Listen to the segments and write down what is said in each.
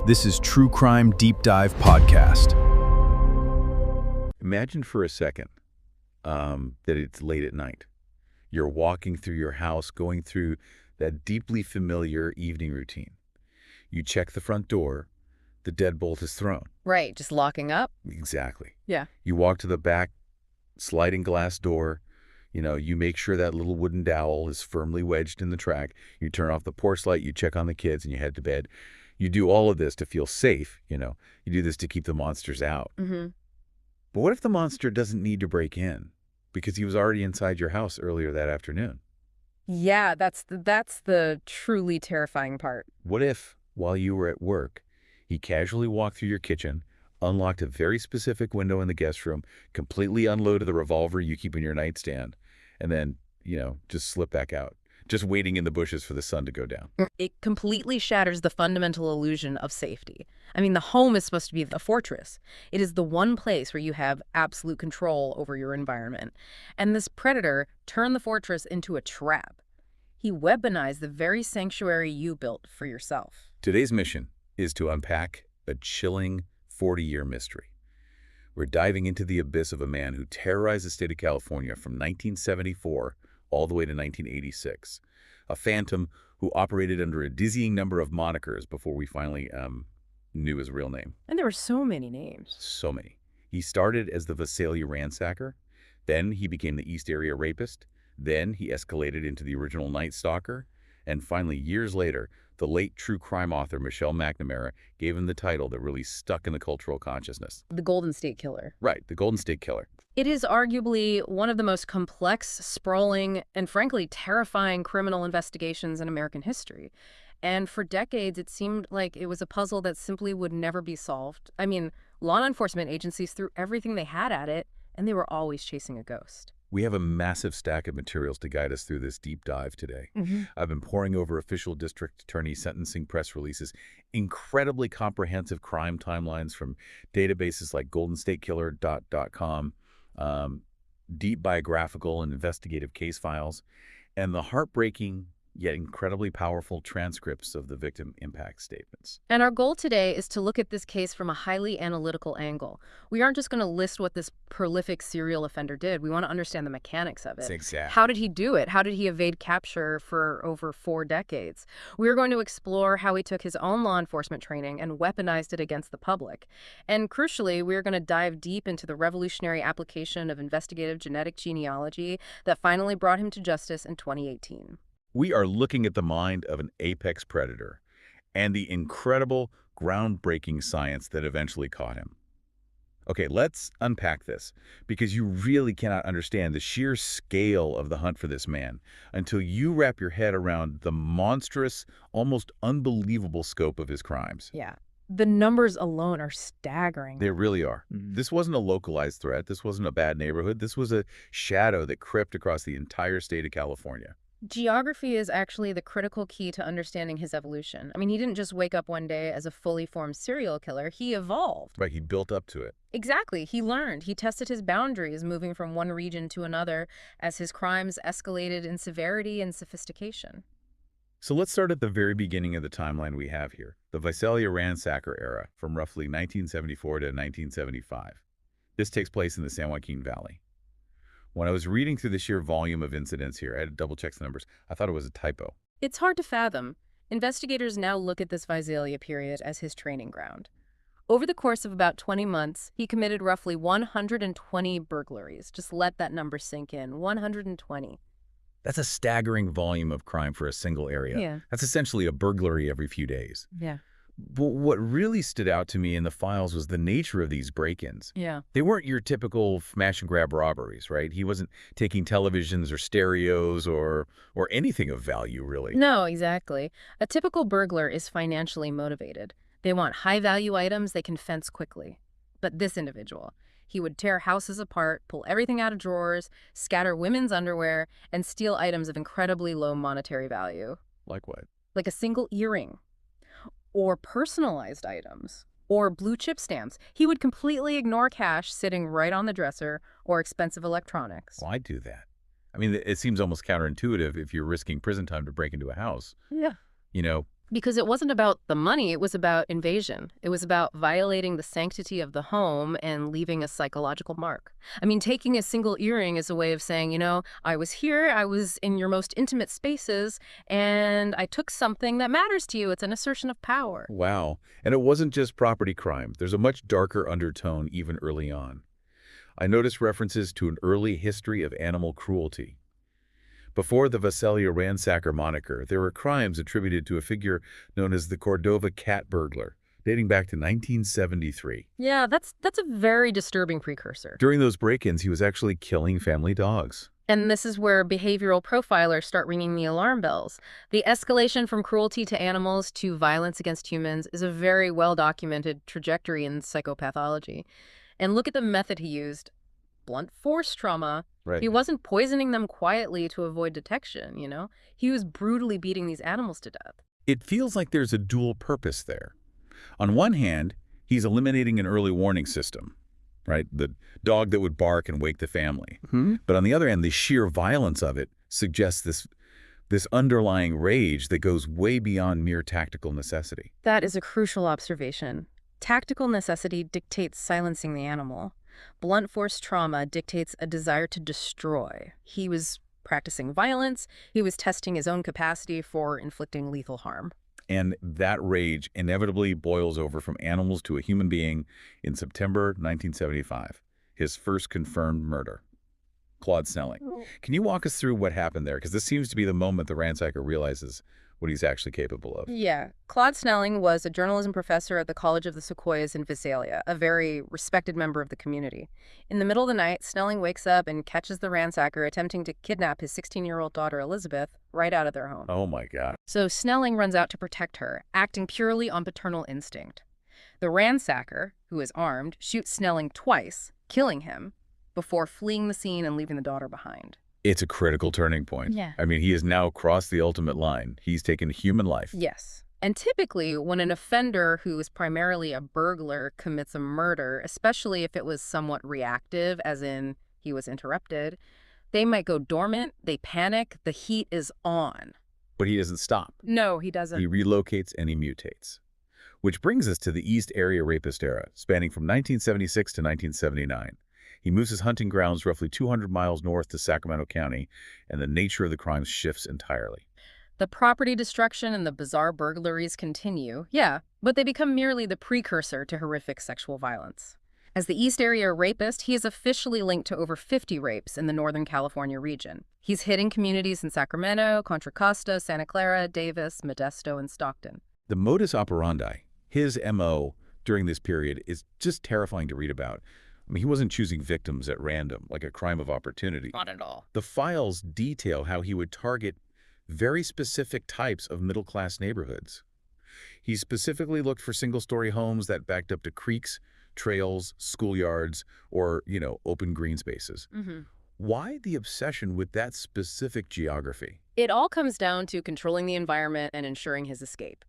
This is True Crime Deep Dive Podcast. Imagine for a second that it's late at night. You're walking through your house, going through that deeply familiar evening routine. You check the front door, the deadbolt is thrown. Right, just locking up? Exactly. Yeah. You walk to the back sliding glass door. You make sure that little wooden dowel is firmly wedged in the track. You turn off the porch light, you check on the kids, and you head to bed. You do all of this to feel safe, You do this to keep the monsters out. Mm-hmm. But what if the monster doesn't need to break in because he was already inside your house earlier that afternoon? Yeah, that's the truly terrifying part. What if, while you were at work, he casually walked through your kitchen, unlocked a very specific window in the guest room, completely unloaded the revolver you keep in your nightstand, and then, just slipped back out, just waiting in the bushes for the sun to go down? It completely shatters the fundamental illusion of safety. I mean, the home is supposed to be the fortress. It is the one place where you have absolute control over your environment. And this predator turned the fortress into a trap. He weaponized the very sanctuary you built for yourself. Today's mission is to unpack a chilling 40-year mystery. We're diving into the abyss of a man who terrorized the state of California from 1974 all the way to 1986. A phantom who operated under a dizzying number of monikers before we finally knew his real name. And there were so many names. So many. He started as the Visalia Ransacker. Then he became the East Area Rapist. Then he escalated into the original Night Stalker. And finally, years later, the late true crime author Michelle McNamara gave him the title that really stuck in the cultural consciousness. The Golden State Killer. Right, the Golden State Killer. It is arguably one of the most complex, sprawling, and frankly terrifying criminal investigations in American history. And for decades, it seemed like it was a puzzle that simply would never be solved. I mean, law enforcement agencies threw everything they had at it, and they were always chasing a ghost. We have a massive stack of materials to guide us through this deep dive today. I've been poring over official district attorney sentencing press releases, incredibly comprehensive crime timelines from databases like goldenstatekiller.com, deep biographical and investigative case files, and the heartbreaking yet incredibly powerful transcripts of the victim impact statements. And our goal today is to look at this case from a highly analytical angle. We aren't just going to list what this prolific serial offender did. We want to understand the mechanics of it. Exactly. How did he do it? How did he evade capture for over 4 decades? We're going to explore how he took his own law enforcement training and weaponized it against the public. And crucially, we're going to dive deep into the revolutionary application of investigative genetic genealogy that finally brought him to justice in 2018. We are looking at the mind of an apex predator and the incredible, groundbreaking science that eventually caught him. Okay, let's unpack this, because you really cannot understand the sheer scale of the hunt for this man until you wrap your head around the monstrous, almost unbelievable scope of his crimes. Yeah. The numbers alone are staggering. They really are. This wasn't a localized threat. This wasn't a bad neighborhood. This was a shadow that crept across the entire state of California. Geography is actually the critical key to understanding his evolution. I mean, he didn't just wake up one day as a fully formed serial killer. He evolved. Right, he built up to it. Exactly. He learned. He tested his boundaries, moving from one region to another as his crimes escalated in severity and sophistication. So let's start at the very beginning of the timeline we have here, the Visalia Ransacker era from roughly 1974 to 1975. This takes place in the San Joaquin Valley. When I was reading through the sheer volume of incidents here, I had to double-check the numbers. I thought it was a typo. It's hard to fathom. Investigators now look at this Visalia period as his training ground. Over the course of about 20 months, he committed roughly 120 burglaries. Just let that number sink in. 120. That's a staggering volume of crime for a single area. Yeah. That's essentially a burglary every few days. Yeah. But what really stood out to me in the files was the nature of these break-ins. Yeah. They weren't your typical smash-and-grab robberies, right? He wasn't taking televisions or stereos or anything of value, really. No, exactly. A typical burglar is financially motivated. They want high-value items they can fence quickly. But this individual, he would tear houses apart, pull everything out of drawers, scatter women's underwear, and steal items of incredibly low monetary value. Like what? Like a single earring. Or personalized items, or blue chip stamps. He would completely ignore cash sitting right on the dresser or expensive electronics. Well, I'd do that. I mean, it seems almost counterintuitive if you're risking prison time to break into a house. Yeah. Because it wasn't about the money, it was about invasion. It was about violating the sanctity of the home and leaving a psychological mark. I mean, taking a single earring is a way of saying, I was here, I was in your most intimate spaces, and I took something that matters to you. It's an assertion of power. Wow. And it wasn't just property crime. There's a much darker undertone even early on. I noticed references to an early history of animal cruelty. Before the Visalia Ransacker moniker, there were crimes attributed to a figure known as the Cordova cat burglar, dating back to 1973. Yeah, that's a very disturbing precursor. During those break-ins, he was actually killing family dogs. And this is where behavioral profilers start ringing the alarm bells. The escalation from cruelty to animals to violence against humans is a very well-documented trajectory in psychopathology. And look at the method he used. Blunt force trauma. Right. He wasn't poisoning them quietly to avoid detection, He was brutally beating these animals to death. It feels like there's a dual purpose there. On one hand, he's eliminating an early warning system, right? The dog that would bark and wake the family. But on the other hand, the sheer violence of it suggests this underlying rage that goes way beyond mere tactical necessity. That is a crucial observation. Tactical necessity dictates silencing the animal. Blunt force trauma dictates a desire to destroy. He was practicing violence. He was testing his own capacity for inflicting lethal harm. And that rage inevitably boils over from animals to a human being in September 1975, his first confirmed murder. Claude Snelling. Can you walk us through what happened there? Because this seems to be the moment the ransacker realizes what he's actually capable of. Yeah. Claude Snelling was a journalism professor at the College of the Sequoias in Visalia, a very respected member of the community. In the middle of the night, Snelling wakes up and catches the ransacker attempting to kidnap his 16-year-old daughter, Elizabeth, right out of their home. Oh, my God. So Snelling runs out to protect her, acting purely on paternal instinct. The ransacker, who is armed, shoots Snelling twice, killing him, before fleeing the scene and leaving the daughter behind. It's a critical turning point. Yeah. I mean, he has now crossed the ultimate line. He's taken human life. Yes. And typically, when an offender who is primarily a burglar commits a murder, especially if it was somewhat reactive, as in he was interrupted, they might go dormant, they panic, the heat is on. But he doesn't stop. No, he doesn't. He relocates and he mutates. Which brings us to the East Area Rapist era, spanning from 1976 to 1979. He moves his hunting grounds roughly 200 miles north to Sacramento County, and the nature of the crimes shifts entirely. The property destruction and the bizarre burglaries continue, yeah, but they become merely the precursor to horrific sexual violence. As the East Area Rapist, he is officially linked to over 50 rapes in the Northern California region. He's hitting communities in Sacramento, Contra Costa, Santa Clara, Davis, Modesto, and Stockton. The modus operandi, his MO during this period, is just terrifying to read about. I mean, he wasn't choosing victims at random, like a crime of opportunity. Not at all. The files detail how he would target very specific types of middle-class neighborhoods. He specifically looked for single-story homes that backed up to creeks, trails, schoolyards, or, open green spaces. Why the obsession with that specific geography? It all comes down to controlling the environment and ensuring his escape.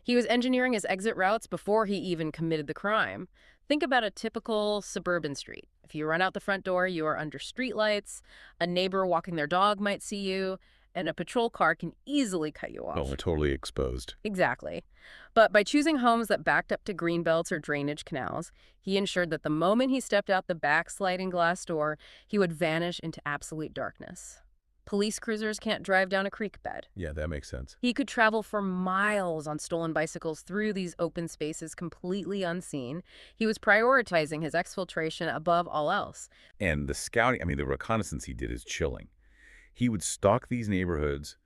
He was engineering his exit routes before he even committed the crime. Think about a typical suburban street. If you run out the front door, you are under streetlights, a neighbor walking their dog might see you, and a patrol car can easily cut you off. Oh, totally exposed. Exactly. But by choosing homes that backed up to green belts or drainage canals, he ensured that the moment he stepped out the back sliding glass door, he would vanish into absolute darkness. Police cruisers can't drive down a creek bed. Yeah, that makes sense. He could travel for miles on stolen bicycles through these open spaces completely unseen. He was prioritizing his exfiltration above all else. And the scouting, the reconnaissance he did is chilling. He would stalk these neighborhoods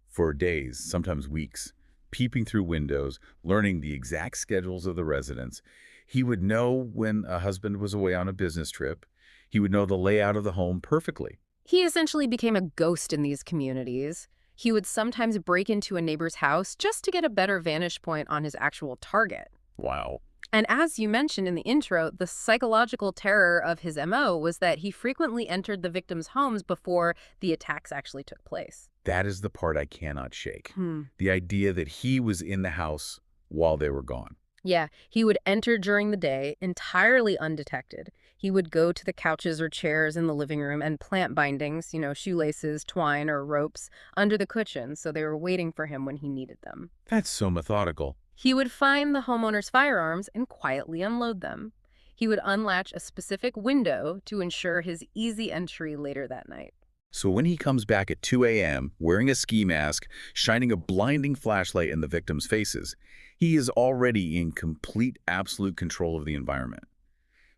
for days, sometimes weeks, peeping through windows, learning the exact schedules of the residents. He would know when a husband was away on a business trip. He would know the layout of the home perfectly. He essentially became a ghost in these communities. He would sometimes break into a neighbor's house just to get a better vantage point on his actual target. Wow. And as you mentioned in the intro, the psychological terror of his MO was that he frequently entered the victims' homes before the attacks actually took place. That is the part I cannot shake. The idea that he was in the house while they were gone. Yeah, he would enter during the day, entirely undetected. He would go to the couches or chairs in the living room and plant bindings, shoelaces, twine, or ropes, under the cushions so they were waiting for him when he needed them. That's so methodical. He would find the homeowner's firearms and quietly unload them. He would unlatch a specific window to ensure his easy entry later that night. So when he comes back at 2 a.m., wearing a ski mask, shining a blinding flashlight in the victims' faces, he is already in complete, absolute control of the environment.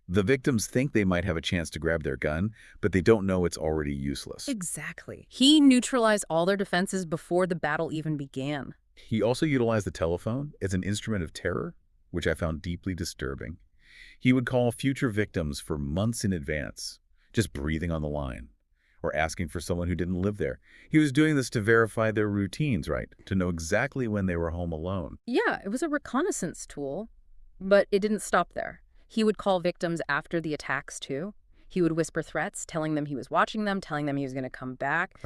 The victims think they might have a chance to grab their gun, but they don't know it's already useless. Exactly. He neutralized all their defenses before the battle even began. He also utilized the telephone as an instrument of terror, which I found deeply disturbing. He would call future victims for months in advance, just breathing on the line, or asking for someone who didn't live there. He was doing this to verify their routines, right? To know exactly when they were home alone. Yeah, it was a reconnaissance tool, but it didn't stop there. He would call victims after the attacks, too. He would whisper threats, telling them he was watching them, telling them he was going to come back.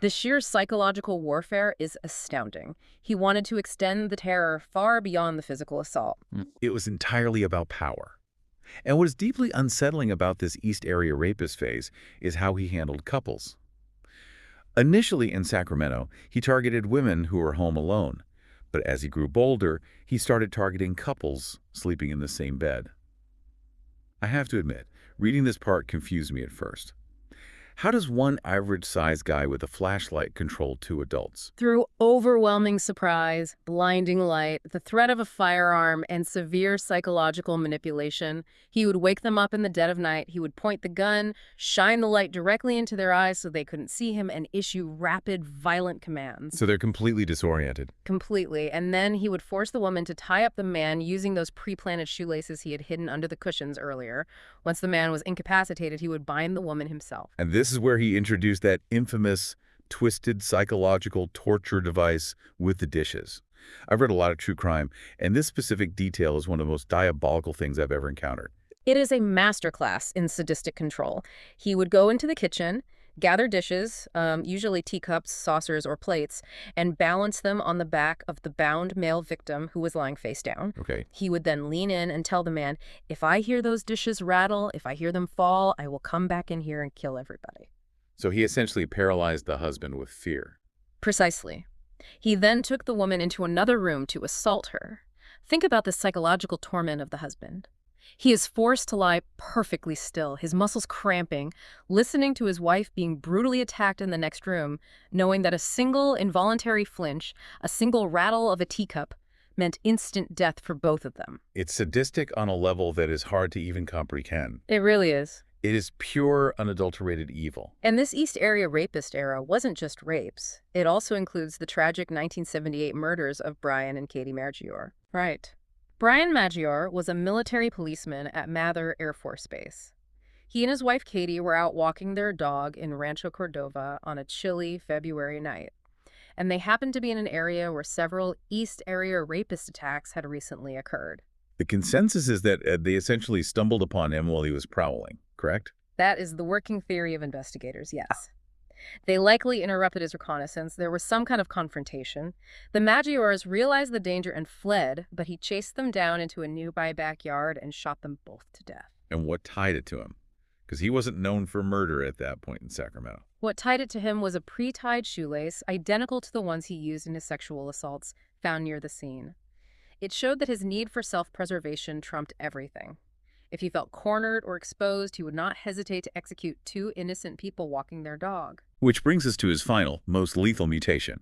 The sheer psychological warfare is astounding. He wanted to extend the terror far beyond the physical assault. It was entirely about power. And what is deeply unsettling about this East Area rapist phase is how he handled couples. Initially in Sacramento, he targeted women who were home alone. But as he grew bolder, he started targeting couples sleeping in the same bed. I have to admit, reading this part confused me at first. How does one average-sized guy with a flashlight control two adults? Through overwhelming surprise, blinding light, the threat of a firearm, and severe psychological manipulation, he would wake them up in the dead of night. He would point the gun, shine the light directly into their eyes so they couldn't see him, and issue rapid, violent commands. So they're completely disoriented. Completely. And then he would force the woman to tie up the man using those pre-planted shoelaces he had hidden under the cushions earlier. Once the man was incapacitated, he would bind the woman himself. And this is where he introduced that infamous, twisted psychological torture device with the dishes. I've read a lot of true crime, and this specific detail is one of the most diabolical things I've ever encountered. It is a masterclass in sadistic control. He would go into the kitchen, gather dishes, usually teacups, saucers, or plates, and balance them on the back of the bound male victim who was lying face down. Okay. He would then lean in and tell the man, if I hear those dishes rattle, if I hear them fall, I will come back in here and kill everybody. So he essentially paralyzed the husband with fear. Precisely. He then took the woman into another room to assault her. Think about the psychological torment of the husband. He is forced to lie perfectly still, his muscles cramping, listening to his wife being brutally attacked in the next room, knowing that a single involuntary flinch, a single rattle of a teacup, meant instant death for both of them. It's sadistic on a level that is hard to even comprehend. It really is. It is pure, unadulterated evil. And this East Area rapist era wasn't just rapes. It also includes the tragic 1978 murders of Brian and Katie Maggiore. Right. Brian Maggiore was a military policeman at Mather Air Force Base. He and his wife Katie were out walking their dog in Rancho Cordova on a chilly February night. And they happened to be in an area where several East Area rapist attacks had recently occurred. The consensus is that they essentially stumbled upon him while he was prowling, correct? That is the working theory of investigators, yes. They likely interrupted his reconnaissance. There was some kind of confrontation. The Maggiores realized the danger and fled, but he chased them down into a nearby backyard and shot them both to death. And what tied it to him? Because he wasn't known for murder at that point in Sacramento. What tied it to him was a pre-tied shoelace, identical to the ones he used in his sexual assaults, found near the scene. It showed that his need for self-preservation trumped everything. If he felt cornered or exposed, he would not hesitate to execute two innocent people walking their dog. Which brings us to his final, most lethal mutation.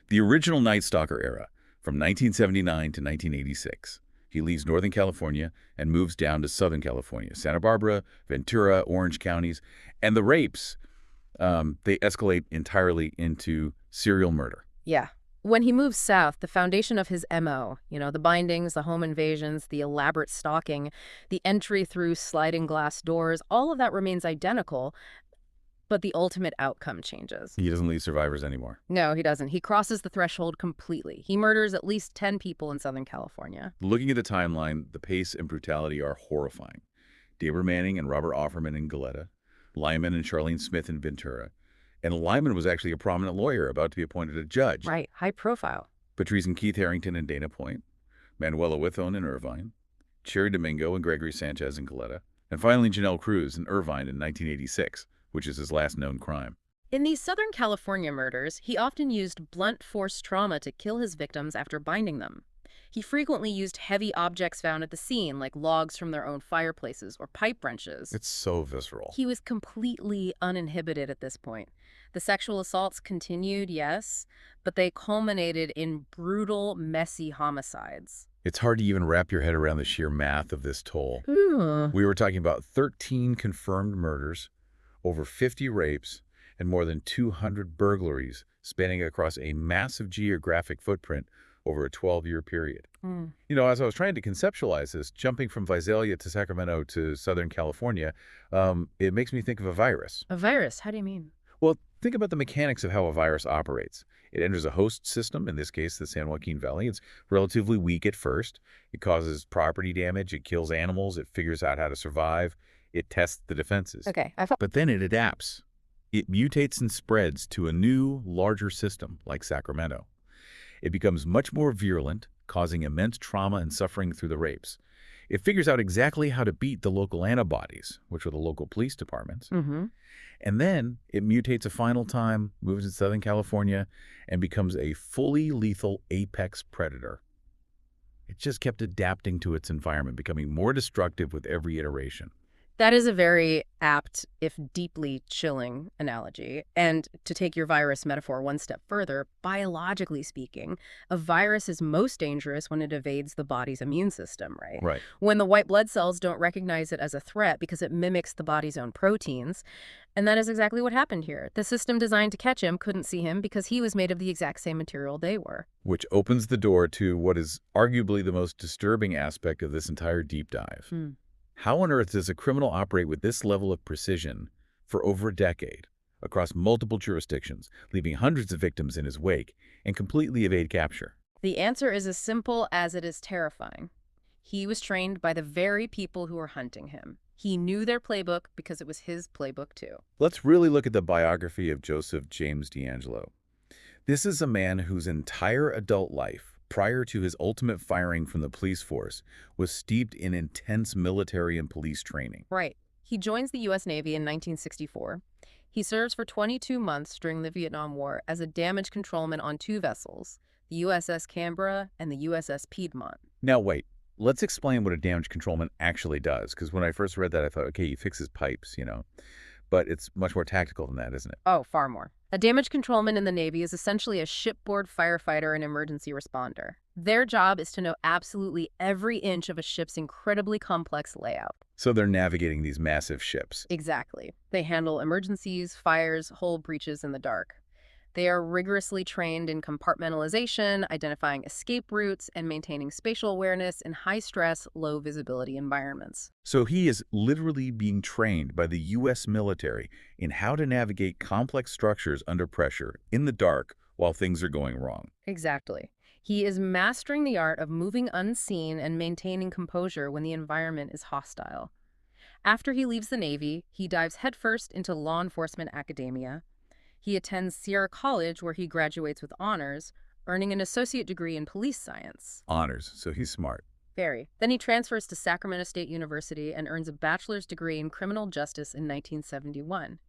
The original Night Stalker era, from 1979 to 1986. He leaves Northern California and moves down to Southern California, Santa Barbara, Ventura, Orange counties. And the rapes, they escalate entirely into serial murder. Yeah. When he moves south, the foundation of his MO, the bindings, the home invasions, the elaborate stalking, the entry through sliding glass doors, all of that remains identical, but the ultimate outcome changes. He doesn't leave survivors anymore. No, he doesn't. He crosses the threshold completely. He murders at least 10 people in Southern California. Looking at the timeline, the pace and brutality are horrifying. Deborah Manning and Robert Offerman in Goleta, Lyman and Charlene Smith in Ventura. And Lyman was actually a prominent lawyer about to be appointed a judge. Right, high profile. Patrice and Keith Harrington in Dana Point, Manuela Withone in Irvine, Cherry Domingo and Gregory Sanchez in Goleta, And finally, Janelle Cruz in Irvine in 1986, which is his last known crime. In these Southern California murders, he often used blunt force trauma to kill his victims after binding them. He frequently used heavy objects found at the scene, like logs from their own fireplaces or pipe wrenches. It's so visceral. He was completely uninhibited at this point. The sexual assaults continued, yes, but they culminated in brutal, messy homicides. It's hard to even wrap your head around the sheer math of this toll. Ooh. We were talking about 13 confirmed murders, over 50 rapes, and more than 200 burglaries spanning across a massive geographic footprint over a 12-year period. You know, as I was trying to conceptualize this, jumping from Visalia to Sacramento to Southern California, it makes me think of a virus. A virus? How do you mean? Well, think about the mechanics of how a virus operates. It enters a host system, in this case, the San Joaquin Valley. It's relatively weak at first. It causes property damage. It kills animals. It figures out how to survive. It tests the defenses. Okay, But then it adapts. It mutates and spreads to a new, larger system, like Sacramento. It becomes much more virulent, causing immense trauma and suffering through the rapes. It figures out exactly how to beat the local antibodies, which are the local police departments. And then it mutates a final time, moves to Southern California, and becomes a fully lethal apex predator. It just kept adapting to its environment, becoming more destructive with every iteration. That is a very apt, if deeply chilling, analogy. And to take your virus metaphor one step further, biologically speaking, a virus is most dangerous when it evades the body's immune system, right? Right. When the white blood cells don't recognize it as a threat because it mimics the body's own proteins. And that is exactly what happened here. The system designed to catch him couldn't see him because he was made of the exact same material they were. Which opens the door to what is arguably the most disturbing aspect of this entire deep dive. How on earth does a criminal operate with this level of precision for over a decade, across multiple jurisdictions, leaving hundreds of victims in his wake, and completely evade capture? The answer is as simple as it is terrifying. He was trained by the very people who were hunting him. He knew their playbook because it was his playbook too. Let's really look at the biography of Joseph James DeAngelo. This is a man whose entire adult life, prior to his ultimate firing from the police force, was steeped in intense military and police training. Right. He joins the U.S. Navy in 1964. He serves for 22 months during the Vietnam War as a damage controlman on two vessels, the USS Canberra and the USS Piedmont. Now wait, let's explain what a damage controlman actually does, because when I first read that I thought, okay, he fixes pipes, you know. But it's much more tactical than that, isn't it? Oh, far more. A damage controlman in the Navy is essentially a shipboard firefighter and emergency responder. Their job is to know absolutely every inch of a ship's incredibly complex layout. So they're navigating these massive ships. Exactly. They handle emergencies, fires, hull breaches in the dark. They are rigorously trained in compartmentalization, identifying escape routes, and maintaining spatial awareness in high-stress, low-visibility environments. So he is literally being trained by the U.S. military in how to navigate complex structures under pressure, in the dark, while things are going wrong. Exactly. He is mastering the art of moving unseen and maintaining composure when the environment is hostile. After he leaves the Navy, he dives headfirst into law enforcement academia. He attends Sierra College, where he graduates with honors, earning an associate degree in police science. Honors, so he's smart. Very. Then he transfers to Sacramento State University and earns a bachelor's degree in criminal justice in 1971.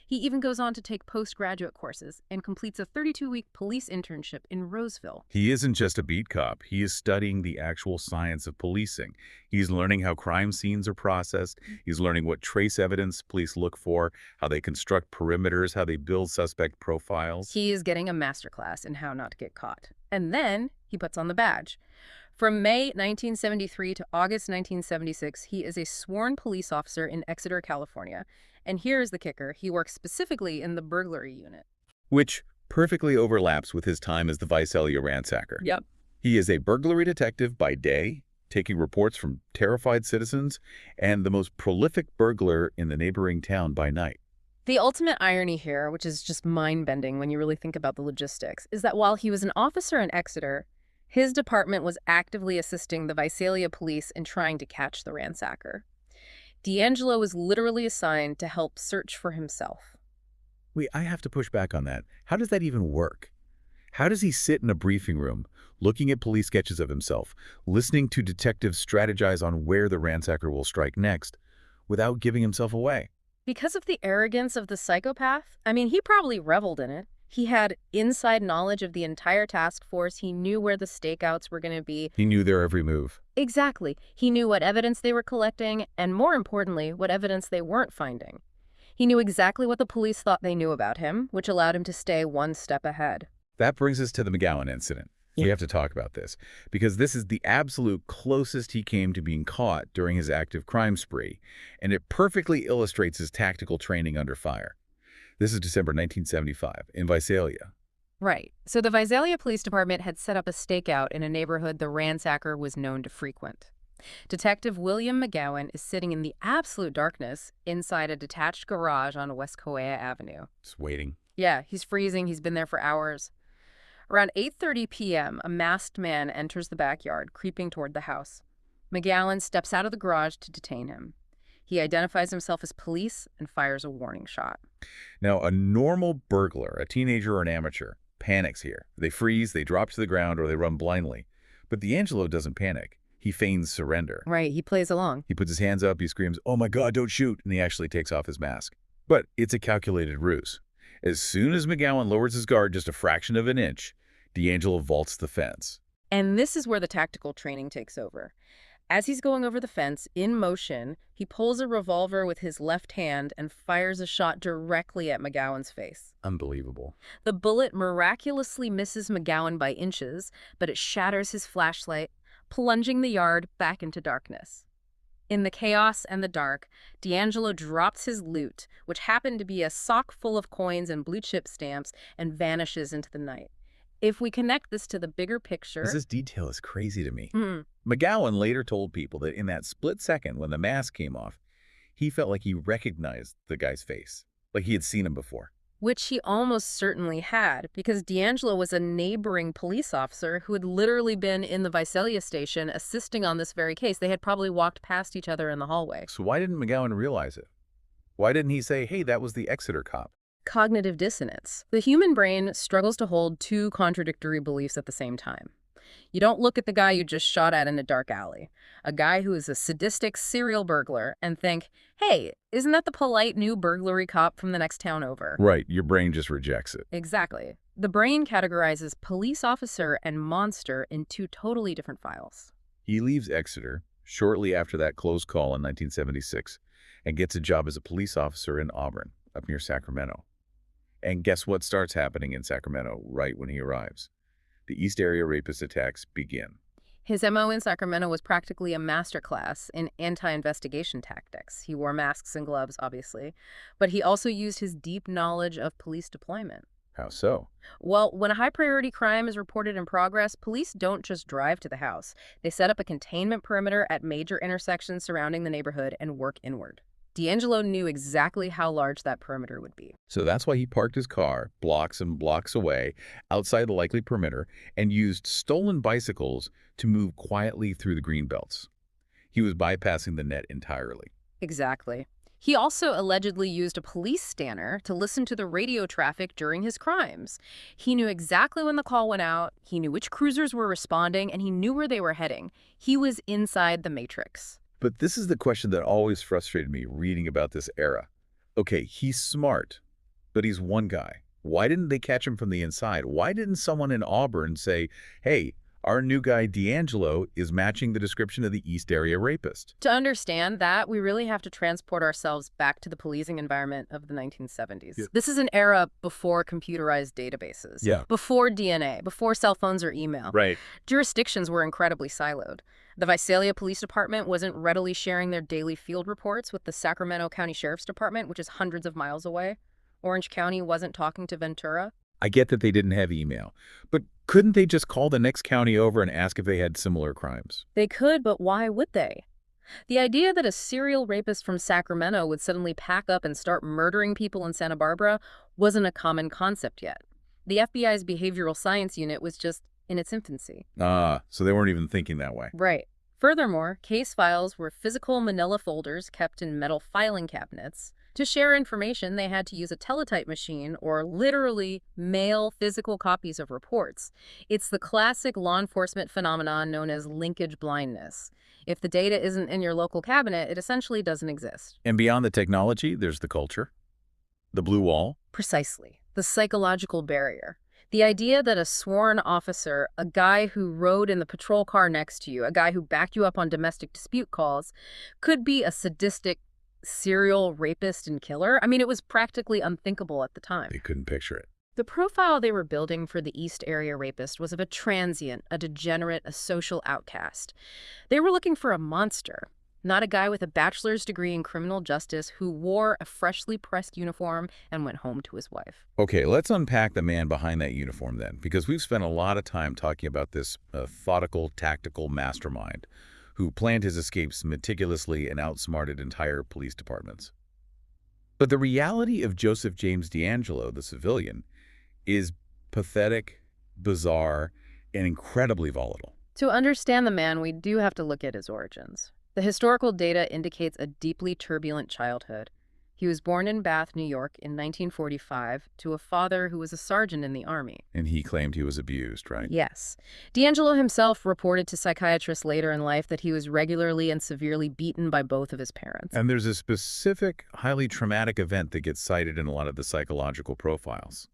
He even goes on to take postgraduate courses and completes a 32-week police internship in Roseville. He isn't just a beat cop. He is studying the actual science of policing. He's learning how crime scenes are processed. He's learning what trace evidence police look for, how they construct perimeters, how they build suspect profiles. He is getting a masterclass in how not to get caught. And then he puts on the badge. From May 1973 to August 1976, he is a sworn police officer in Exeter, California. And here's the kicker. He works specifically in the burglary unit. Which perfectly overlaps with his time as the Visalia Ransacker. Yep. He is a burglary detective by day, taking reports from terrified citizens, and the most prolific burglar in the neighboring town by night. The ultimate irony here, which is just mind-bending when you really think about the logistics, is that while he was an officer in Exeter, his department was actively assisting the Visalia police in trying to catch the ransacker. DeAngelo was literally assigned to help search for himself. Wait, I have to push back on that. How does that even work? How does he sit in a briefing room, looking at police sketches of himself, listening to detectives strategize on where the ransacker will strike next, without giving himself away. Because of the arrogance of the psychopath? I mean, he probably reveled in it. He had inside knowledge of the entire task force. He knew where the stakeouts were going to be. He knew their every move. Exactly. He knew what evidence they were collecting, and more importantly, what evidence they weren't finding. He knew exactly what the police thought they knew about him, which allowed him to stay one step ahead. That brings us to the McGowan incident. We have to talk about this, because this is the absolute closest he came to being caught during his active crime spree, and it perfectly illustrates his tactical training under fire. This is December 1975 in Visalia. Right. So the Visalia Police Department had set up a stakeout in a neighborhood the ransacker was known to frequent. Detective William McGowan is sitting in the absolute darkness inside a detached garage on West Coea Avenue. Just waiting. Yeah, he's freezing. He's been there for hours. Around 8:30 p.m., a masked man enters the backyard, creeping toward the house. McGowan steps out of the garage to detain him. He identifies himself as police and fires a warning shot. Now, a normal burglar, a teenager or an amateur, panics here. They freeze, they drop to the ground, or they run blindly. But DeAngelo doesn't panic. He feigns surrender. Right, he plays along. He puts his hands up, he screams, "Oh my God, don't shoot," and he actually takes off his mask. But it's a calculated ruse. As soon as McGowan lowers his guard just a fraction of an inch, DeAngelo vaults the fence. And this is where the tactical training takes over. As he's going over the fence, in motion, he pulls a revolver with his left hand and fires a shot directly at McGowan's face. Unbelievable. The bullet miraculously misses McGowan by inches, but it shatters his flashlight, plunging the yard back into darkness. In the chaos and the dark, DeAngelo drops his loot, which happened to be a sock full of coins and blue chip stamps, and vanishes into the night. If we connect this to the bigger picture... This detail is crazy to me. McGowan later told people that in that split second when the mask came off, he felt like he recognized the guy's face, like he had seen him before. Which he almost certainly had, because DeAngelo was a neighboring police officer who had literally been in the Visalia station assisting on this very case. They had probably walked past each other in the hallway. So why didn't McGowan realize it? Why didn't he say, hey, that was the Exeter cop? Cognitive dissonance. The human brain struggles to hold two contradictory beliefs at the same time. You don't look at the guy you just shot at in a dark alley, a guy who is a sadistic serial burglar, and think, hey, isn't that the polite new burglary cop from the next town over? Right, your brain just rejects it. Exactly. The brain categorizes police officer and monster in two totally different files. He leaves Exeter shortly after that close call in 1976 and gets a job as a police officer in Auburn, up near Sacramento. And guess what starts happening in Sacramento right when he arrives? The East Area rapist attacks begin. His MO in Sacramento was practically a masterclass in anti-investigation tactics. He wore masks and gloves, obviously, but he also used his deep knowledge of police deployment. How so? Well, when a high-priority crime is reported in progress, police don't just drive to the house. They set up a containment perimeter at major intersections surrounding the neighborhood and work inward. DeAngelo knew exactly how large that perimeter would be. So that's why he parked his car blocks and blocks away outside the likely perimeter and used stolen bicycles to move quietly through the green belts. He was bypassing the net entirely. Exactly. He also allegedly used a police scanner to listen to the radio traffic during his crimes. He knew exactly when the call went out, he knew which cruisers were responding, and he knew where they were heading. He was inside the matrix. But this is the question that always frustrated me reading about this era. Okay, he's smart, but he's one guy. Why didn't they catch him from the inside? Why didn't someone in Auburn say, hey, our new guy DeAngelo is matching the description of the East Area rapist? To understand that, we really have to transport ourselves back to the policing environment of the 1970s. Yeah. This is an era before computerized databases, before DNA, before cell phones or email. Right. Jurisdictions were incredibly siloed. The Visalia Police Department wasn't readily sharing their daily field reports with the Sacramento County Sheriff's Department, which is hundreds of miles away. Orange County wasn't talking to Ventura. I get that they didn't have email, but couldn't they just call the next county over and ask if they had similar crimes? They could, but why would they? The idea that a serial rapist from Sacramento would suddenly pack up and start murdering people in Santa Barbara wasn't a common concept yet. The FBI's behavioral science unit was just in its infancy. So they weren't even thinking that way. Right. Furthermore, case files were physical manila folders kept in metal filing cabinets. To share information, they had to use a teletype machine or literally mail physical copies of reports. It's the classic law enforcement phenomenon known as linkage blindness. If the data isn't in your local cabinet, it essentially doesn't exist. And beyond the technology, there's the culture, the blue wall. Precisely. The psychological barrier. The idea that a sworn officer, a guy who rode in the patrol car next to you, a guy who backed you up on domestic dispute calls, could be a sadistic serial rapist and killer. I mean, it was practically unthinkable at the time. They couldn't picture it. The profile they were building for the East Area rapist was of a transient, a degenerate, a social outcast. They were looking for a monster, not a guy with a bachelor's degree in criminal justice who wore a freshly pressed uniform and went home to his wife. Okay, let's unpack the man behind that uniform then, because we've spent a lot of time talking about this methodical, tactical mastermind who planned his escapes meticulously and outsmarted entire police departments. But the reality of Joseph James DeAngelo, the civilian, is pathetic, bizarre, and incredibly volatile. To understand the man, we do have to look at his origins. The historical data indicates a deeply turbulent childhood. He was born in Bath, New York in 1945 to a father who was a sergeant in the Army. And he claimed he was abused, right? Yes. DeAngelo himself reported to psychiatrists later in life that he was regularly and severely beaten by both of his parents. And there's a specific, highly traumatic event that gets cited in a lot of the psychological profiles.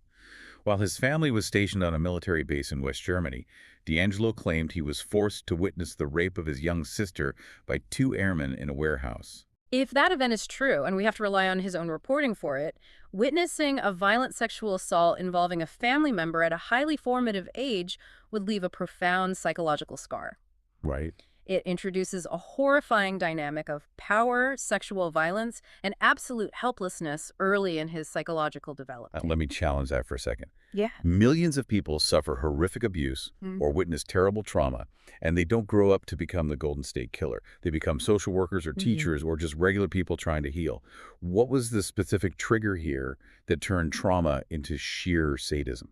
While his family was stationed on a military base in West Germany, DeAngelo claimed he was forced to witness the rape of his young sister by 2 airmen in a warehouse. If that event is true, and we have to rely on his own reporting for it, witnessing a violent sexual assault involving a family member at a highly formative age would leave a profound psychological scar. Right. It introduces a horrifying dynamic of power, sexual violence, and absolute helplessness early in his psychological development. Let me challenge that for a second. Yeah. Millions of people suffer horrific abuse or witness terrible trauma, and they don't grow up to become the Golden State Killer. They become social workers or teachers or just regular people trying to heal. What was the specific trigger here that turned trauma into sheer sadism?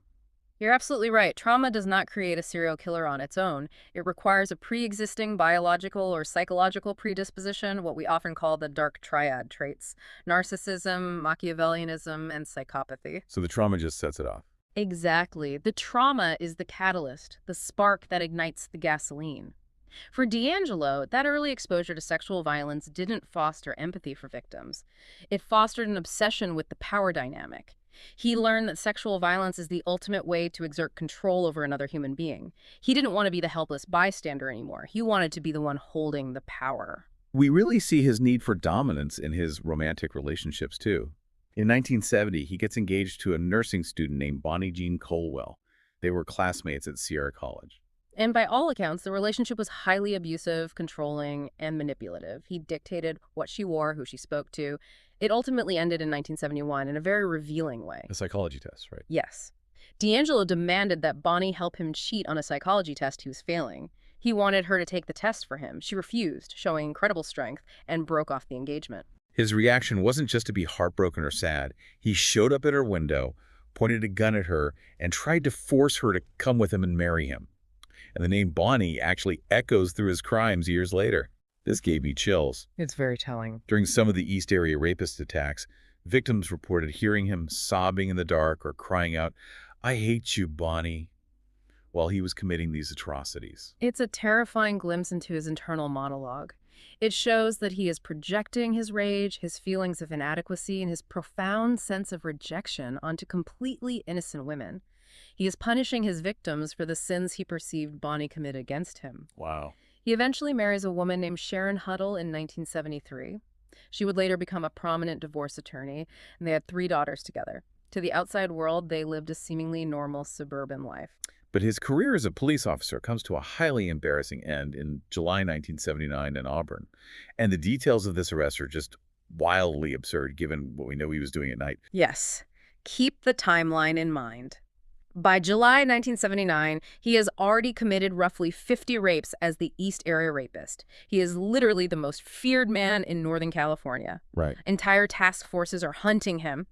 You're absolutely right. Trauma does not create a serial killer on its own. It requires a pre-existing biological or psychological predisposition, what we often call the dark triad traits: narcissism, Machiavellianism, and psychopathy. So the trauma just sets it off. Exactly. The trauma is the catalyst, the spark that ignites the gasoline. For DeAngelo, that early exposure to sexual violence didn't foster empathy for victims. It fostered an obsession with the power dynamic. He learned that sexual violence is the ultimate way to exert control over another human being. He didn't want to be the helpless bystander anymore. He wanted to be the one holding the power. We really see his need for dominance in his romantic relationships, too. In 1970, he gets engaged to a nursing student named Bonnie Jean Colwell. They were classmates at Sierra College. And by all accounts, the relationship was highly abusive, controlling, and manipulative. He dictated what she wore, who she spoke to. It ultimately ended in 1971 in a very revealing way. A psychology test, right? Yes. DeAngelo demanded that Bonnie help him cheat on a psychology test he was failing. He wanted her to take the test for him. She refused, showing incredible strength, and broke off the engagement. His reaction wasn't just to be heartbroken or sad. He showed up at her window, pointed a gun at her, and tried to force her to come with him and marry him. And the name Bonnie actually echoes through his crimes years later. This gave me chills. It's very telling. During some of the East Area rapist attacks, victims reported hearing him sobbing in the dark or crying out, "I hate you, Bonnie," while he was committing these atrocities. It's a terrifying glimpse into his internal monologue. It shows that he is projecting his rage, his feelings of inadequacy, and his profound sense of rejection onto completely innocent women. He is punishing his victims for the sins he perceived Bonnie committed against him. Wow. He eventually marries a woman named Sharon Huddle in 1973. She would later become a prominent divorce attorney, and they had 3 daughters together. To the outside world, they lived a seemingly normal suburban life. But his career as a police officer comes to a highly embarrassing end in July 1979 in Auburn. And the details of this arrest are just wildly absurd given what we know he was doing at night. Yes. Keep the timeline in mind. By July 1979, he has already committed roughly 50 rapes as the East Area rapist. He is literally the most feared man in Northern California. Right. Entire task forces are hunting him.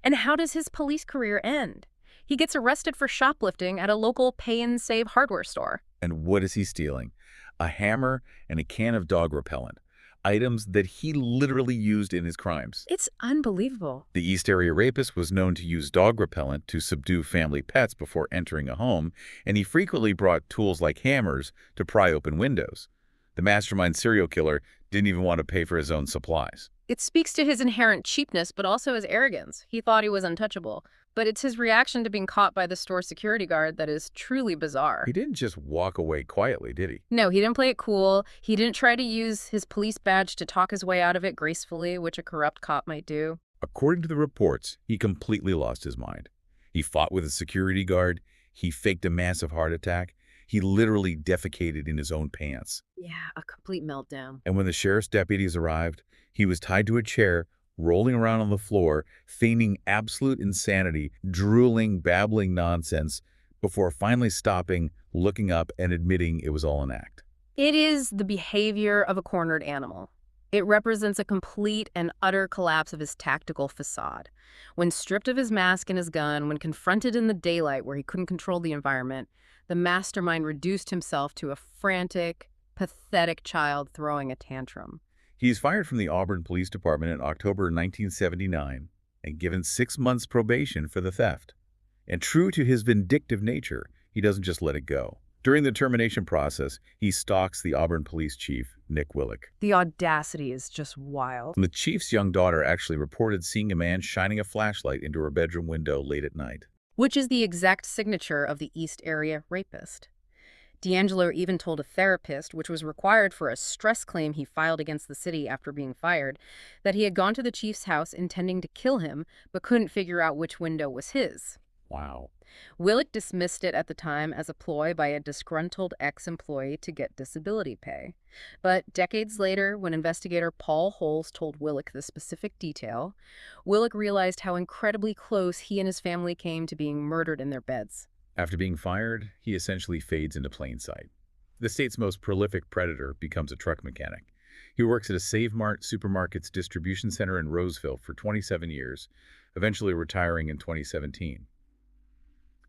And how does his police career end? He gets arrested for shoplifting at a local pay-and-save hardware store. And what is he stealing? A hammer and a can of dog repellent. items that he literally used in his crimes. It's unbelievable. The East Area Rapist was known to use dog repellent to subdue family pets before entering a home, and he frequently brought tools like hammers to pry open windows. The mastermind serial killer didn't even want to pay for his own supplies. It speaks to his inherent cheapness, but also his arrogance. He thought he was untouchable. But it's his reaction to being caught by the store security guard that is truly bizarre. He didn't just walk away quietly, did he? No, he didn't play it cool. He didn't try to use his police badge to talk his way out of it gracefully, which a corrupt cop might do. According to the reports, he completely lost his mind. He fought with a security guard. He faked a massive heart attack. He literally defecated in his own pants. Yeah, a complete meltdown. And when the sheriff's deputies arrived, he was tied to a chair, rolling around on the floor, feigning absolute insanity, drooling, babbling nonsense, before finally stopping, looking up, and admitting it was all an act. It is the behavior of a cornered animal. It represents a complete and utter collapse of his tactical facade. When stripped of his mask and his gun, when confronted in the daylight where he couldn't control the environment, the mastermind reduced himself to a frantic, pathetic child throwing a tantrum. He's fired from the Auburn Police Department in October 1979 and given 6 months probation for the theft. And true to his vindictive nature, he doesn't just let it go. During the termination process, he stalks the Auburn police chief, Nick Willick. The audacity is just wild. The chief's young daughter actually reported seeing a man shining a flashlight into her bedroom window late at night. Which is the exact signature of the East Area Rapist. DeAngelo even told a therapist, which was required for a stress claim he filed against the city after being fired, that he had gone to the chief's house intending to kill him, but couldn't figure out which window was his. Wow. Willick dismissed it at the time as a ploy by a disgruntled ex-employee to get disability pay. But decades later, when investigator Paul Holes told Willick the specific detail, Willick realized how incredibly close he and his family came to being murdered in their beds. After being fired, he essentially fades into plain sight. The state's most prolific predator becomes a truck mechanic. He works at a Save Mart Supermarkets distribution center in Roseville for 27 years, eventually retiring in 2017.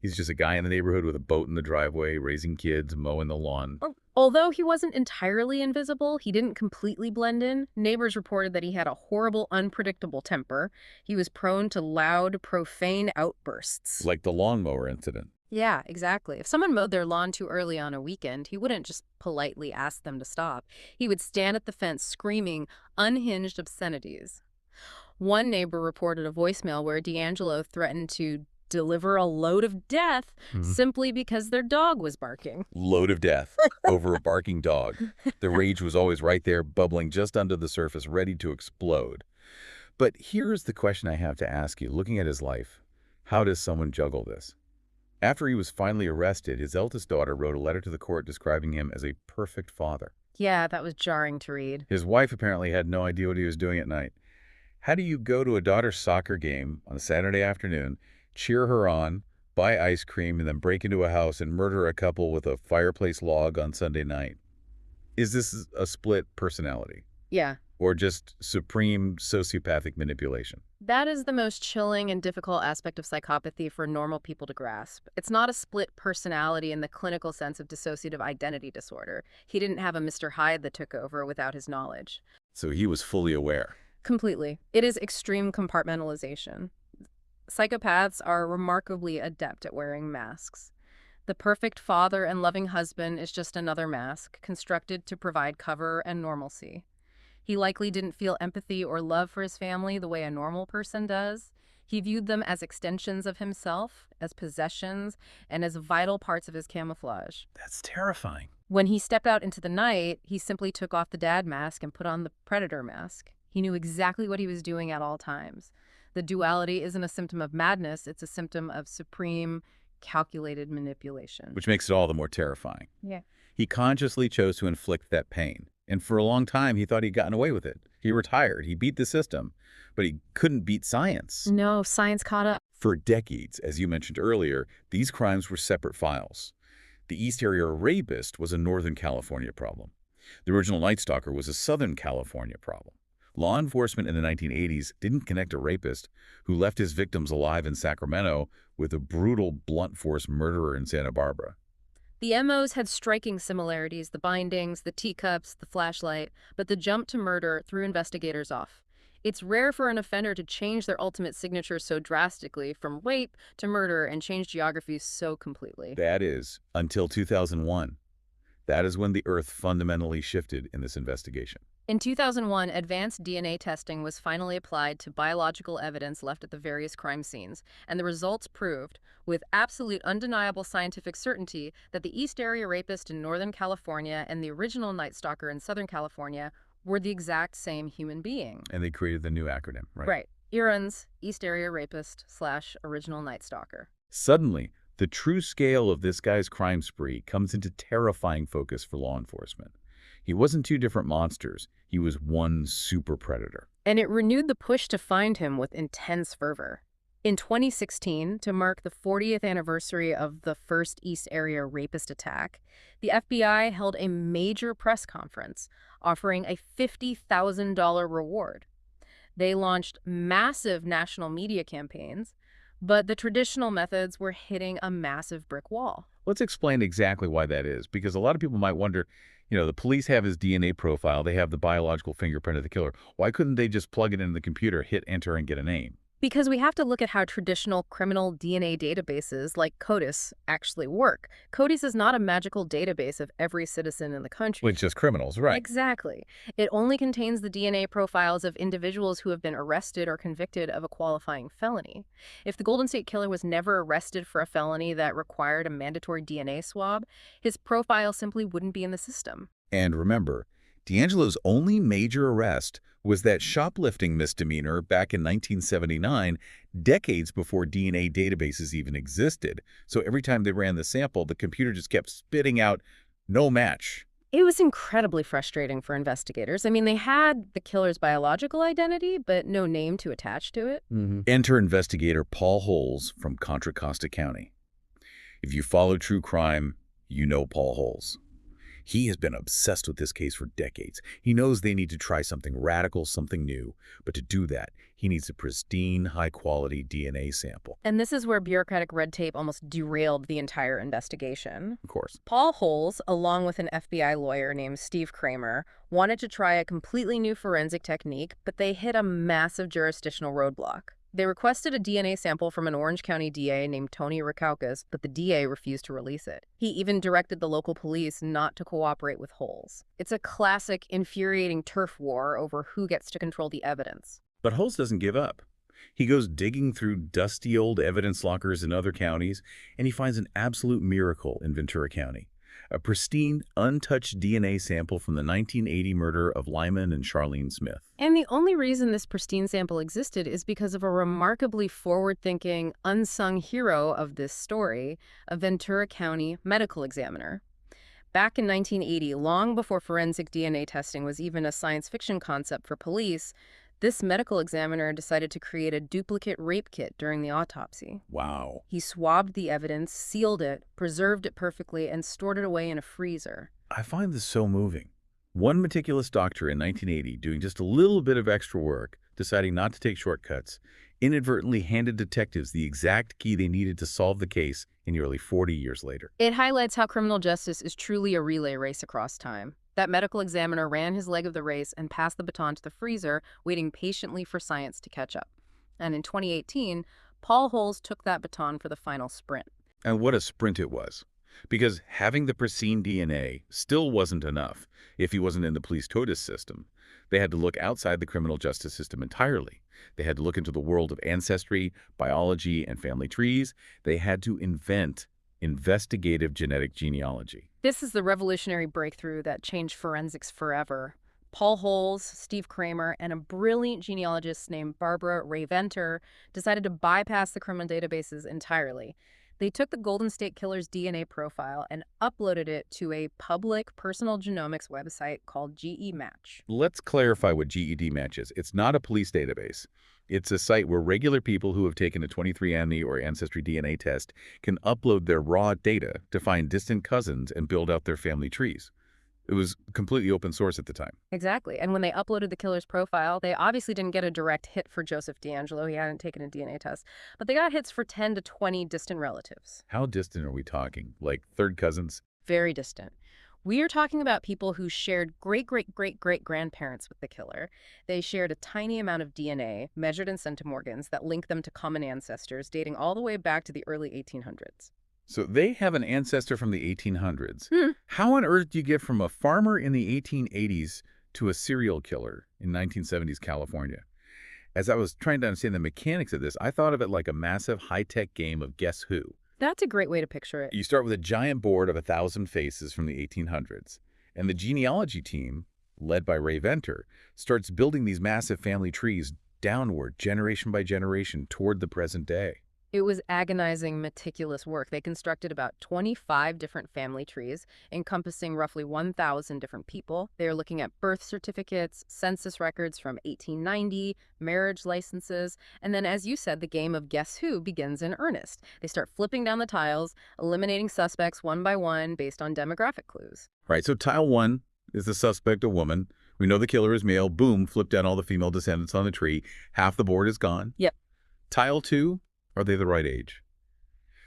He's just a guy in the neighborhood with a boat in the driveway, raising kids, mowing the lawn. Although he wasn't entirely invisible, he didn't completely blend in. Neighbors reported that he had a horrible, unpredictable temper. He was prone to loud, profane outbursts. Like the lawnmower incident. Yeah, exactly. If someone mowed their lawn too early on a weekend, he wouldn't just politely ask them to stop. He would stand at the fence screaming unhinged obscenities. One neighbor reported a voicemail where DeAngelo threatened to deliver a load of death simply because their dog was barking. Load of death over a barking dog. The rage was always right there, bubbling just under the surface, ready to explode. But here's the question I have to ask you. Looking at his life, how does someone juggle this? After he was finally arrested, his eldest daughter wrote a letter to the court describing him as a perfect father. Yeah, that was jarring to read. His wife apparently had no idea what he was doing at night. How do you go to a daughter's soccer game on a Saturday afternoon, cheer her on, buy ice cream, and then break into a house and murder a couple with a fireplace log on Sunday night? Is this a split personality? Yeah. Or just supreme sociopathic manipulation? That is the most chilling and difficult aspect of psychopathy for normal people to grasp. It's not a split personality in the clinical sense of dissociative identity disorder. He didn't have a Mr. Hyde that took over without his knowledge. So he was fully aware. Completely. It is extreme compartmentalization. Psychopaths are remarkably adept at wearing masks. The perfect father and loving husband is just another mask, constructed to provide cover and normalcy. He likely didn't feel empathy or love for his family the way a normal person does. He viewed them as extensions of himself, as possessions, and as vital parts of his camouflage. That's terrifying. When he stepped out into the night, he simply took off the dad mask and put on the predator mask. He knew exactly what he was doing at all times. The duality isn't a symptom of madness, it's a symptom of supreme, calculated manipulation. Which makes it all the more terrifying. Yeah. He consciously chose to inflict that pain. And for a long time, he thought he'd gotten away with it. He retired. He beat the system. But he couldn't beat science. No, science caught up. For decades, as you mentioned earlier, these crimes were separate files. The East Area Rapist was a Northern California problem. The original Night Stalker was a Southern California problem. Law enforcement in the 1980s didn't connect a rapist who left his victims alive in Sacramento with a brutal, blunt force murderer in Santa Barbara. The MOs had striking similarities, the bindings, the teacups, the flashlight, but the jump to murder threw investigators off. It's rare for an offender to change their ultimate signature so drastically, from rape to murder, and change geography so completely. That is, until 2001. That is when the Earth fundamentally shifted in this investigation. In 2001, advanced DNA testing was finally applied to biological evidence left at the various crime scenes, and the results proved, with absolute undeniable scientific certainty, that the East Area Rapist in Northern California and the original Night Stalker in Southern California were the exact same human being. And they created the new acronym, right? Right. EARNS, East Area Rapist / Original Night Stalker. Suddenly, the true scale of this guy's crime spree comes into terrifying focus for law enforcement. He wasn't two different monsters. He was one super predator. And it renewed the push to find him with intense fervor. In 2016, to mark the 40th anniversary of the first East Area Rapist attack, the FBI held a major press conference offering a $50,000 reward. They launched massive national media campaigns, but the traditional methods were hitting a massive brick wall. Let's explain exactly why that is, because a lot of people might wonder, the police have his DNA profile, they have the biological fingerprint of the killer. Why couldn't they just plug it into the computer, hit enter, and get a name? Because we have to look at how traditional criminal DNA databases like CODIS actually work. CODIS is not a magical database of every citizen in the country. With just criminals, right? Exactly. It only contains the DNA profiles of individuals who have been arrested or convicted of a qualifying felony. If the Golden State Killer was never arrested for a felony that required a mandatory DNA swab, his profile simply wouldn't be in the system. And remember, DeAngelo's only major arrest was that shoplifting misdemeanor back in 1979, decades before DNA databases even existed. So every time they ran the sample, the computer just kept spitting out no match. It was incredibly frustrating for investigators. I mean, they had the killer's biological identity, but no name to attach to it. Enter investigator Paul Holes from Contra Costa County. If you follow true crime, you know Paul Holes. He has been obsessed with this case for decades. He knows they need to try something radical, something new. But to do that, he needs a pristine, high-quality DNA sample. And this is where bureaucratic red tape almost derailed the entire investigation. Of course. Paul Holes, along with an FBI lawyer named Steve Kramer, wanted to try a completely new forensic technique, but they hit a massive jurisdictional roadblock. They requested a DNA sample from an Orange County DA named Tony Rackauckas, but the DA refused to release it. He even directed the local police not to cooperate with Holes. It's a classic, infuriating turf war over who gets to control the evidence. But Holes doesn't give up. He goes digging through dusty old evidence lockers in other counties, and he finds an absolute miracle in Ventura County. A pristine, untouched DNA sample from the 1980 murder of Lyman and Charlene Smith. And the only reason this pristine sample existed is because of a remarkably forward-thinking, unsung hero of this story, a Ventura County medical examiner. Back in 1980, long before forensic DNA testing was even a science fiction concept for police, this medical examiner decided to create a duplicate rape kit during the autopsy. Wow. He swabbed the evidence, sealed it, preserved it perfectly, and stored it away in a freezer. I find this so moving. One meticulous doctor in 1980, doing just a little bit of extra work, deciding not to take shortcuts, inadvertently handed detectives the exact key they needed to solve the case nearly 40 years later. It highlights how criminal justice is truly a relay race across time. That medical examiner ran his leg of the race and passed the baton to the freezer, waiting patiently for science to catch up. And in 2018, Paul Holes took that baton for the final sprint. And what a sprint it was. Because having the pristine DNA still wasn't enough if he wasn't in the police CODIS system. They had to look outside the criminal justice system entirely. They had to look into the world of ancestry, biology, and family trees. They had to invent investigative genetic genealogy. This is the revolutionary breakthrough that changed forensics forever. Paul Holes, Steve Kramer, and a brilliant genealogist named Barbara Ray Venter decided to bypass the criminal databases entirely. They took the Golden State Killer's DNA profile and uploaded it to a public personal genomics website called GEDmatch. Let's clarify what GEDmatch is. It's not a police database. It's a site where regular people who have taken a 23andMe or Ancestry DNA test can upload their raw data to find distant cousins and build out their family trees. It was completely open source at the time. Exactly. And when they uploaded the killer's profile, they obviously didn't get a direct hit for Joseph DeAngelo. He hadn't taken a DNA test. But they got hits for 10 to 20 distant relatives. How distant are we talking? Like third cousins? Very distant. We are talking about people who shared great-great-great-great-grandparents with the killer. They shared a tiny amount of DNA, measured in centimorgans, that linked them to common ancestors dating all the way back to the early 1800s. So they have an ancestor from the 1800s. Hmm. How on earth do you get from a farmer in the 1880s to a serial killer in 1970s California? As I was trying to understand the mechanics of this, I thought of it like a massive high-tech game of Guess Who. That's a great way to picture it. You start with a giant board of 1,000 faces from the 1800s, and the genealogy team, led by Ray Venter, starts building these massive family trees downward, generation by generation, toward the present day. It was agonizing, meticulous work. They constructed about 25 different family trees, encompassing roughly 1,000 different people. They are looking at birth certificates, census records from 1890, marriage licenses, and then, as you said, the game of Guess Who begins in earnest. They start flipping down the tiles, eliminating suspects one by one based on demographic clues. Right, so tile 1 is the suspect, a woman. We know the killer is male. Boom, flip down all the female descendants on the tree. Half the board is gone. Yep. Tile 2, are they the right age?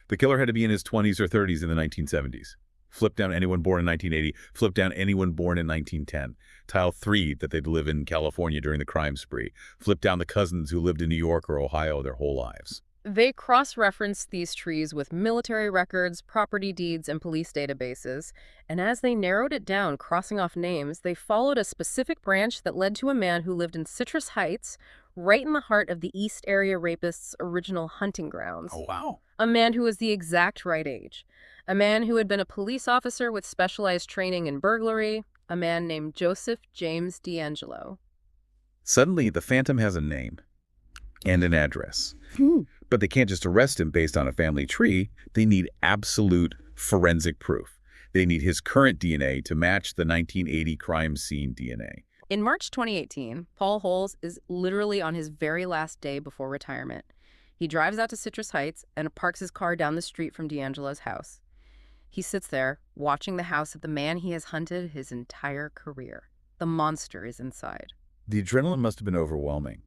The killer had to be in his 20s or 30s in the 1970s. Flip down anyone born in 1980. Flip down anyone born in 1910. Tile 3, that they'd live in California during the crime spree. Flip down the cousins who lived in New York or Ohio their whole lives. They cross-referenced these trees with military records, property deeds, and police databases, and as they narrowed it down, crossing off names, they followed a specific branch that led to a man who lived in Citrus Heights, right in the heart of the East Area Rapist's original hunting grounds. Oh, wow. A man who was the exact right age. A man who had been a police officer with specialized training in burglary. A man named Joseph James DeAngelo. Suddenly, the Phantom has a name and an address. But they can't just arrest him based on a family tree. They need absolute forensic proof. They need his current DNA to match the 1980 crime scene DNA. In March 2018, Paul Holes is literally on his very last day before retirement. He drives out to Citrus Heights and parks his car down the street from DeAngelo's house. He sits there, watching the house of the man he has hunted his entire career. The monster is inside. The adrenaline must have been overwhelming.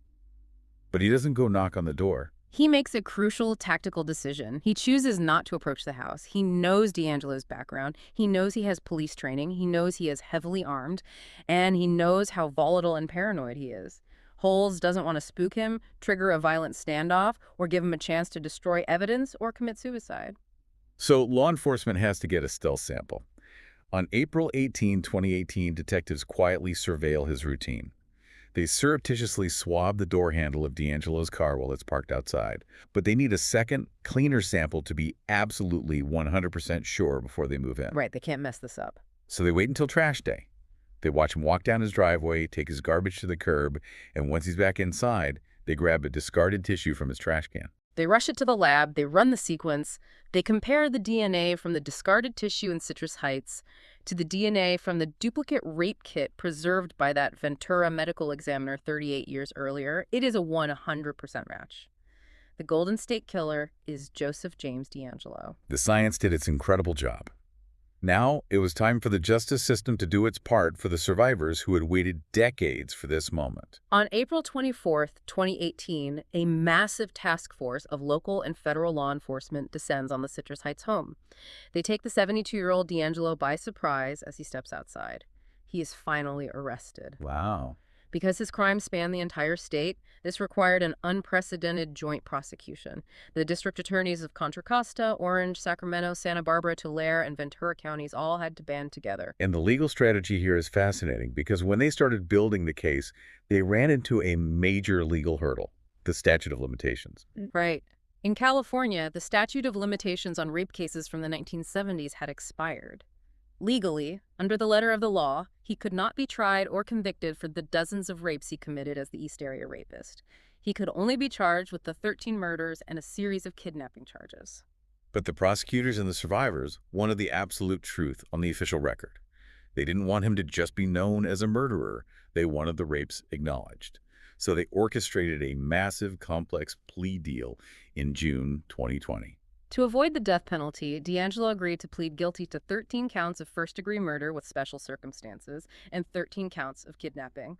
But he doesn't go knock on the door. He makes a crucial tactical decision. He chooses not to approach the house. He knows DeAngelo's background. He knows he has police training. He knows he is heavily armed. And he knows how volatile and paranoid he is. Holes doesn't want to spook him, trigger a violent standoff, or give him a chance to destroy evidence or commit suicide. So law enforcement has to get a stealth sample. On April 18, 2018, detectives quietly surveil his routine. They surreptitiously swab the door handle of DeAngelo's car while it's parked outside. But they need a second, cleaner sample to be absolutely 100% sure before they move in. Right, they can't mess this up. So they wait until trash day. They watch him walk down his driveway, take his garbage to the curb, and once he's back inside, they grab a discarded tissue from his trash can. They rush it to the lab, they run the sequence, they compare the DNA from the discarded tissue in Citrus Heights to the DNA from the duplicate rape kit preserved by that Ventura medical examiner 38 years earlier. It is a 100% match. The Golden State Killer is Joseph James DeAngelo. The science did its incredible job. Now, it was time for the justice system to do its part for the survivors who had waited decades for this moment. On April 24th, 2018, a massive task force of local and federal law enforcement descends on the Citrus Heights home. They take the 72-year-old DeAngelo by surprise as he steps outside. He is finally arrested. Wow. Because his crimes span the entire state, this required an unprecedented joint prosecution. The district attorneys of Contra Costa, Orange, Sacramento, Santa Barbara, Tulare, and Ventura counties all had to band together. And the legal strategy here is fascinating because when they started building the case, they ran into a major legal hurdle, the statute of limitations. Right. In California, the statute of limitations on rape cases from the 1970s had expired. Legally, under the letter of the law, he could not be tried or convicted for the dozens of rapes he committed as the East Area Rapist. He could only be charged with the 13 murders and a series of kidnapping charges. But the prosecutors and the survivors wanted the absolute truth on the official record. They didn't want him to just be known as a murderer. They wanted the rapes acknowledged. So they orchestrated a massive, complex plea deal in June 2020. To avoid the death penalty, DeAngelo agreed to plead guilty to 13 counts of first-degree murder with special circumstances and 13 counts of kidnapping.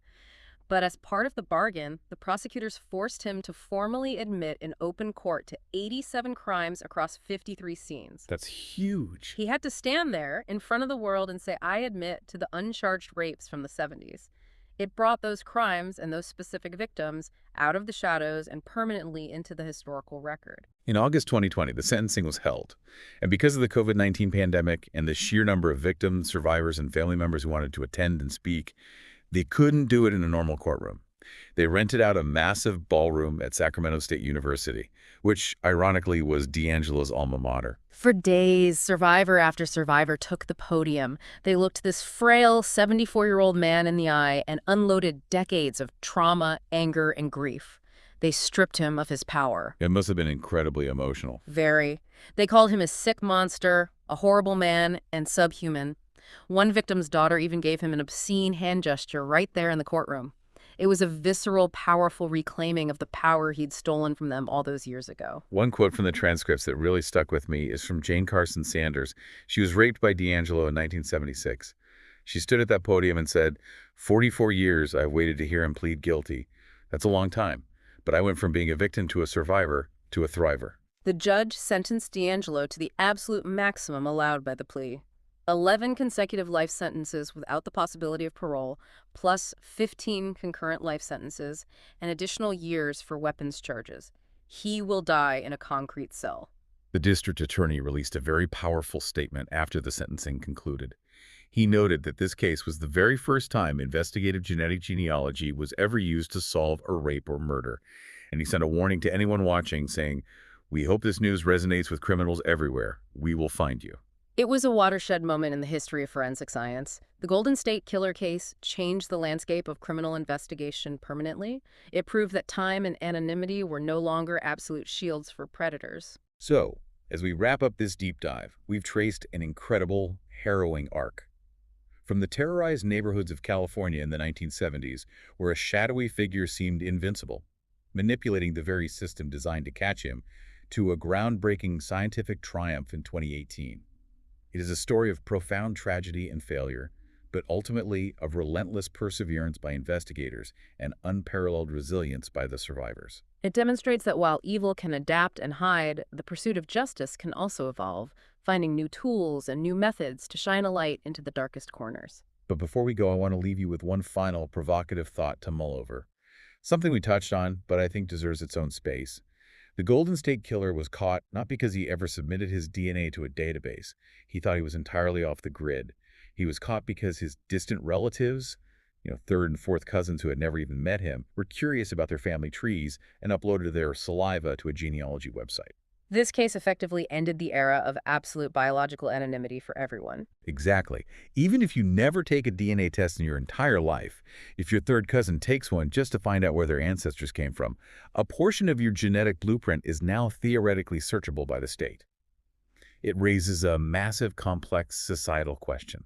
But as part of the bargain, the prosecutors forced him to formally admit in open court to 87 crimes across 53 scenes. That's huge. He had to stand there in front of the world and say, "I admit to the uncharged rapes from the 70s. It brought those crimes and those specific victims out of the shadows and permanently into the historical record. In August 2020, the sentencing was held. And because of the COVID-19 pandemic and the sheer number of victims, survivors, and family members who wanted to attend and speak, they couldn't do it in a normal courtroom. They rented out a massive ballroom at Sacramento State University, which ironically was DeAngelo's alma mater. For days, survivor after survivor took the podium. They looked this frail 74-year-old man in the eye and unloaded decades of trauma, anger, and grief. They stripped him of his power. It must have been incredibly emotional. Very. They called him a sick monster, a horrible man, and subhuman. One victim's daughter even gave him an obscene hand gesture right there in the courtroom. It was a visceral, powerful reclaiming of the power he'd stolen from them all those years ago. One quote from the transcripts that really stuck with me is from Jane Carson Sanders. She was raped by DeAngelo in 1976. She stood at that podium and said, "44 years I've waited to hear him plead guilty. That's a long time. But I went from being a victim to a survivor to a thriver." The judge sentenced DeAngelo to the absolute maximum allowed by the plea. 11 consecutive life sentences without the possibility of parole, plus 15 concurrent life sentences, and additional years for weapons charges. He will die in a concrete cell. The district attorney released a very powerful statement after the sentencing concluded. He noted that this case was the very first time investigative genetic genealogy was ever used to solve a rape or murder. And he sent a warning to anyone watching saying, "We hope this news resonates with criminals everywhere. We will find you." It was a watershed moment in the history of forensic science. The Golden State Killer case changed the landscape of criminal investigation permanently. It proved that time and anonymity were no longer absolute shields for predators. So, as we wrap up this deep dive, we've traced an incredible, harrowing arc. From the terrorized neighborhoods of California in the 1970s, where a shadowy figure seemed invincible, manipulating the very system designed to catch him, to a groundbreaking scientific triumph in 2018. It is a story of profound tragedy and failure, but ultimately of relentless perseverance by investigators and unparalleled resilience by the survivors. It demonstrates that while evil can adapt and hide, the pursuit of justice can also evolve, finding new tools and new methods to shine a light into the darkest corners. But before we go, I want to leave you with one final provocative thought to mull over. Something we touched on, but I think deserves its own space. The Golden State Killer was caught not because he ever submitted his DNA to a database. He thought he was entirely off the grid. He was caught because his distant relatives, third and fourth cousins who had never even met him, were curious about their family trees and uploaded their saliva to a genealogy website. This case effectively ended the era of absolute biological anonymity for everyone. Exactly. Even if you never take a DNA test in your entire life, if your third cousin takes one just to find out where their ancestors came from, a portion of your genetic blueprint is now theoretically searchable by the state. It raises a massive, complex societal question.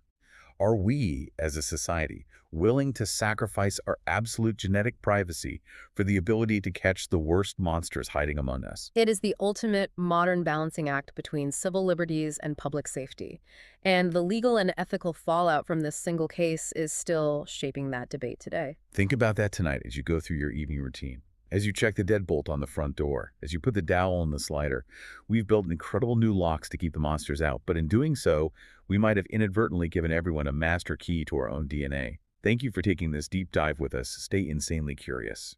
Are we, as a society, willing to sacrifice our absolute genetic privacy for the ability to catch the worst monsters hiding among us? It is the ultimate modern balancing act between civil liberties and public safety. And the legal and ethical fallout from this single case is still shaping that debate today. Think about that tonight as you go through your evening routine. As you check the deadbolt on the front door, as you put the dowel in the slider, we've built incredible new locks to keep the monsters out. But in doing so, we might have inadvertently given everyone a master key to our own DNA. Thank you for taking this deep dive with us. Stay insanely curious.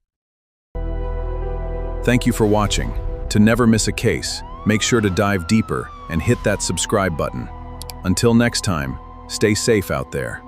Thank you for watching. To never miss a case, make sure to dive deeper and hit that subscribe button. Until next time, stay safe out there.